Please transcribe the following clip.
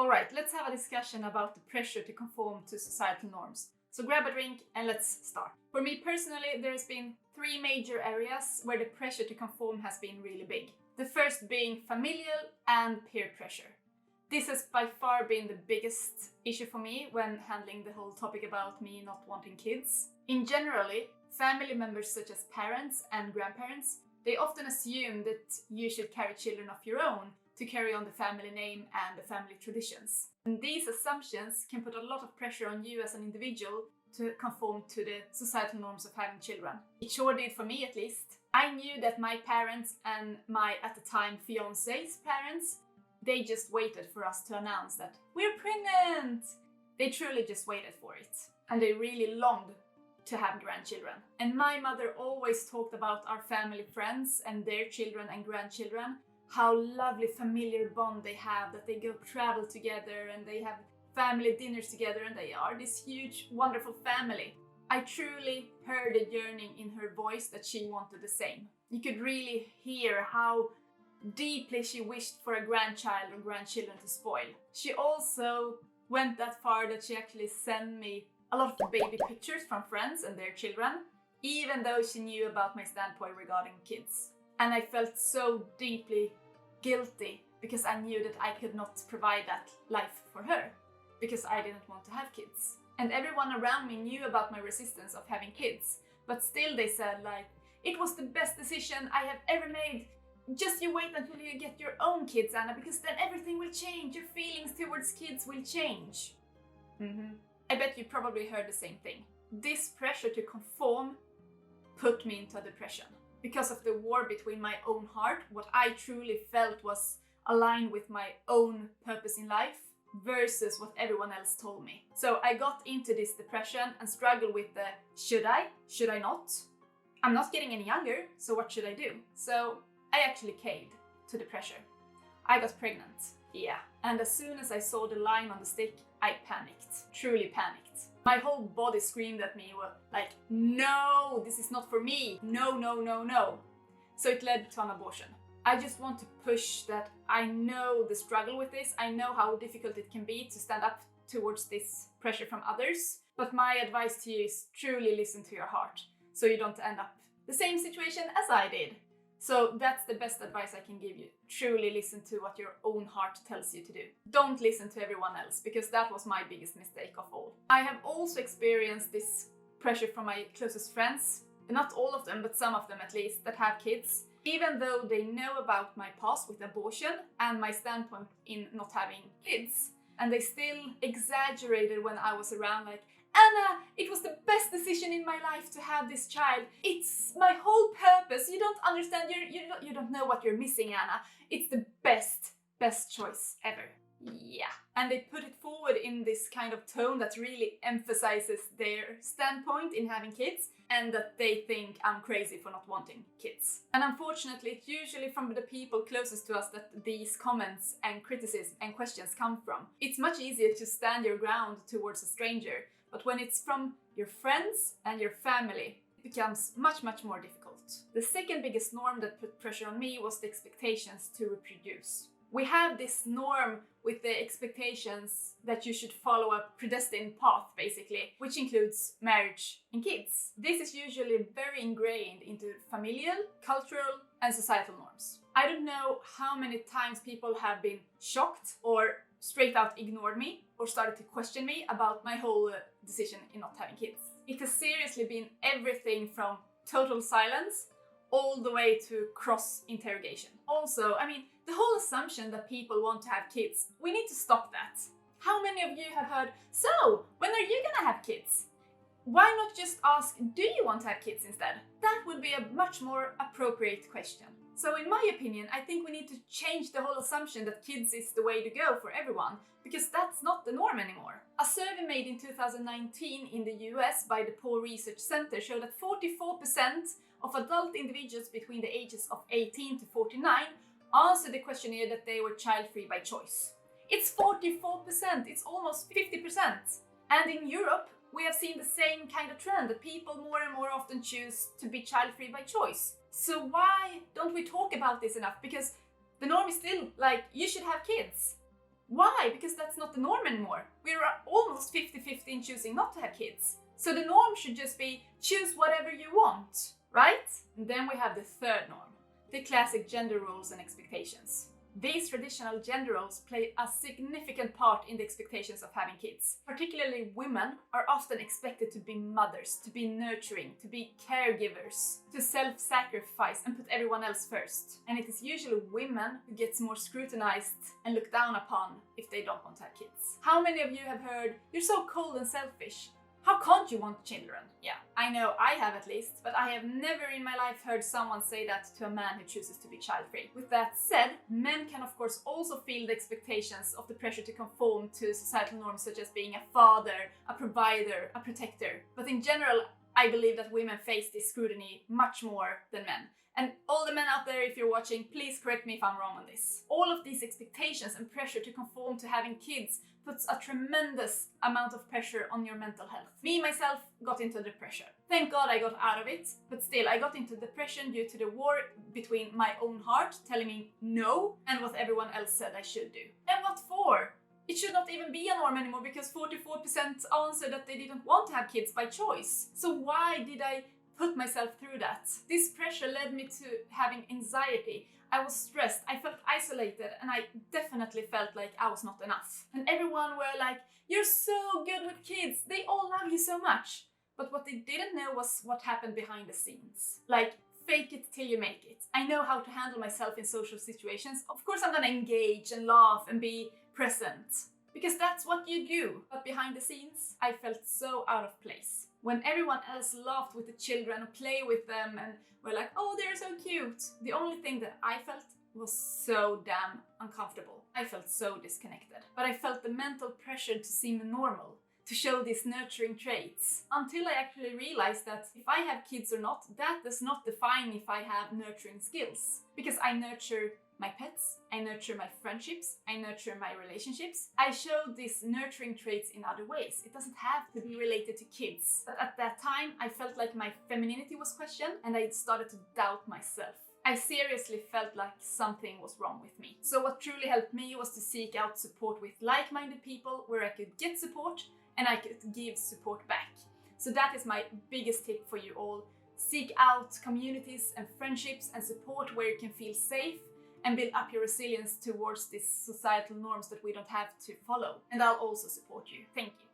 Alright, let's have a discussion about the pressure to conform to societal norms. So grab a drink and let's start. For me personally, there's been 3 major areas where the pressure to conform has been really big. The first being familial and peer pressure. This has by far been the biggest issue for me when handling the whole topic about me not wanting kids. In generally, family members such as parents and grandparents, they often assume that you should carry children of your own to carry on the family name and the family traditions. And these assumptions can put a lot of pressure on you as an individual to conform to the societal norms of having children. It sure did for me at least. I knew that my parents and my, at the time, fiancé's parents, they just waited for us to announce that we're pregnant. They truly just waited for it. And they really longed to have grandchildren. And my mother always talked about our family friends and their children and grandchildren, how lovely familiar bond they have, that they go travel together and they have family dinners together and they are this huge, wonderful family. I truly heard a yearning in her voice that she wanted the same. You could really hear how deeply she wished for a grandchild or grandchildren to spoil. She also went that far that she actually sent me a lot of baby pictures from friends and their children, even though she knew about my standpoint regarding kids. And I felt so deeply guilty because I knew that I could not provide that life for her because I didn't want to have kids. And everyone around me knew about my resistance of having kids, but still they said like, it was the best decision I have ever made. Just you wait until you get your own kids, Anna, because then everything will change. Your feelings towards kids will change. I bet you probably heard the same thing. This pressure to conform put me into depression. Because of the war between my own heart, what I truly felt was aligned with my own purpose in life, versus what everyone else told me. So I got into this depression and struggled with the should I not? I'm not getting any younger, so what should I do? So I actually caved to the pressure. I got pregnant. Yeah. And as soon as I saw the line on the stick, I panicked. Truly panicked. My whole body screamed at me, like, no, this is not for me. No, no, no, no. So it led to an abortion. I just want to push that I know the struggle with this. I know how difficult it can be to stand up towards this pressure from others. But my advice to you is truly listen to your heart, so you don't end up the same situation as I did. So that's the best advice I can give you. Truly listen to what your own heart tells you to do. Don't listen to everyone else, because that was my biggest mistake of all. I have also experienced this pressure from my closest friends, not all of them, but some of them at least, that have kids. Even though they know about my past with abortion and my standpoint in not having kids. And they still exaggerated when I was around, like, Anna, it was the best decision in my life to have this child. It's my whole purpose. You don't understand. You don't know what you're missing, Anna. It's the best choice ever. Yeah. And they put it forward in this kind of tone that really emphasizes their standpoint in having kids, and that they think I'm crazy for not wanting kids. And unfortunately, it's usually from the people closest to us that these comments and criticism and questions come from. It's much easier to stand your ground towards a stranger, but when it's from your friends and your family, it becomes much, much more difficult. The second biggest norm that put pressure on me was the expectations to reproduce. We have this norm with the expectations that you should follow a predestined path, basically, which includes marriage and kids. This is usually very ingrained into familial, cultural, and societal norms. I don't know how many times people have been shocked or straight out ignored me or started to question me about my whole decision in not having kids. It has seriously been everything from total silence all the way to cross interrogation. Also, the whole assumption that people want to have kids, we need to stop that. How many of you have heard, so, when are you gonna have kids? Why not just ask, do you want to have kids instead? That would be a much more appropriate question. So in my opinion, I think we need to change the whole assumption that kids is the way to go for everyone, because that's not the norm anymore. A survey made in 2019 in the US by the Pew Research Center showed that 44% of adult individuals between the ages of 18 to 49 answered the questionnaire that they were child-free by choice. It's 44%, it's almost 50%. And in Europe, we have seen the same kind of trend, that people more and more often choose to be child-free by choice. So why don't we talk about this enough? Because the norm is still like, you should have kids. Why? Because that's not the norm anymore. We're almost 50-50 in choosing not to have kids. So the norm should just be choose whatever you want, right? And then we have the third norm, the classic gender roles and expectations. These traditional gender roles play a significant part in the expectations of having kids. Particularly women are often expected to be mothers, to be nurturing, to be caregivers, to self-sacrifice and put everyone else first. And it is usually women who gets more scrutinized and looked down upon if they don't want to have kids. How many of you have heard, "You're so cold and selfish. How can't you want children?" Yeah, I know I have at least, but I have never in my life heard someone say that to a man who chooses to be child-free. With that said, men can of course also feel the expectations of the pressure to conform to societal norms such as being a father, a provider, a protector. But in general, I believe that women face this scrutiny much more than men. And all the men out there, if you're watching, please correct me if I'm wrong on this. All of these expectations and pressure to conform to having kids puts a tremendous amount of pressure on your mental health. Me, myself, got into depression. Thank God I got out of it, but still I got into depression due to the war between my own heart telling me no and what everyone else said I should do. And what for? It should not even be a norm anymore because 44% answered that they didn't want to have kids by choice. So why did I put myself through that? This pressure led me to having anxiety. I was stressed, I felt isolated, and I definitely felt like I was not enough. And everyone were like, "You're so good with kids, they all love you so much." But what they didn't know was what happened behind the scenes. Like, fake it till you make it. I know how to handle myself in social situations. Of course I'm gonna engage and laugh and be present, because that's what you do. But behind the scenes, I felt so out of place. When everyone else laughed with the children and played with them and were like, "Oh, they're so cute," the only thing that I felt was so damn uncomfortable. I felt so disconnected. But I felt the mental pressure to seem normal, to show these nurturing traits, until I actually realized that if I have kids or not, that does not define if I have nurturing skills. Because I nurture my pets, I nurture my friendships, I nurture my relationships. I show these nurturing traits in other ways. It doesn't have to be related to kids. But at that time, I felt like my femininity was questioned and I started to doubt myself. I seriously felt like something was wrong with me. So what truly helped me was to seek out support with like-minded people where I could get support and I could give support back. So that is my biggest tip for you all. Seek out communities and friendships and support where you can feel safe and build up your resilience towards these societal norms that we don't have to follow. And I'll also support you. Thank you.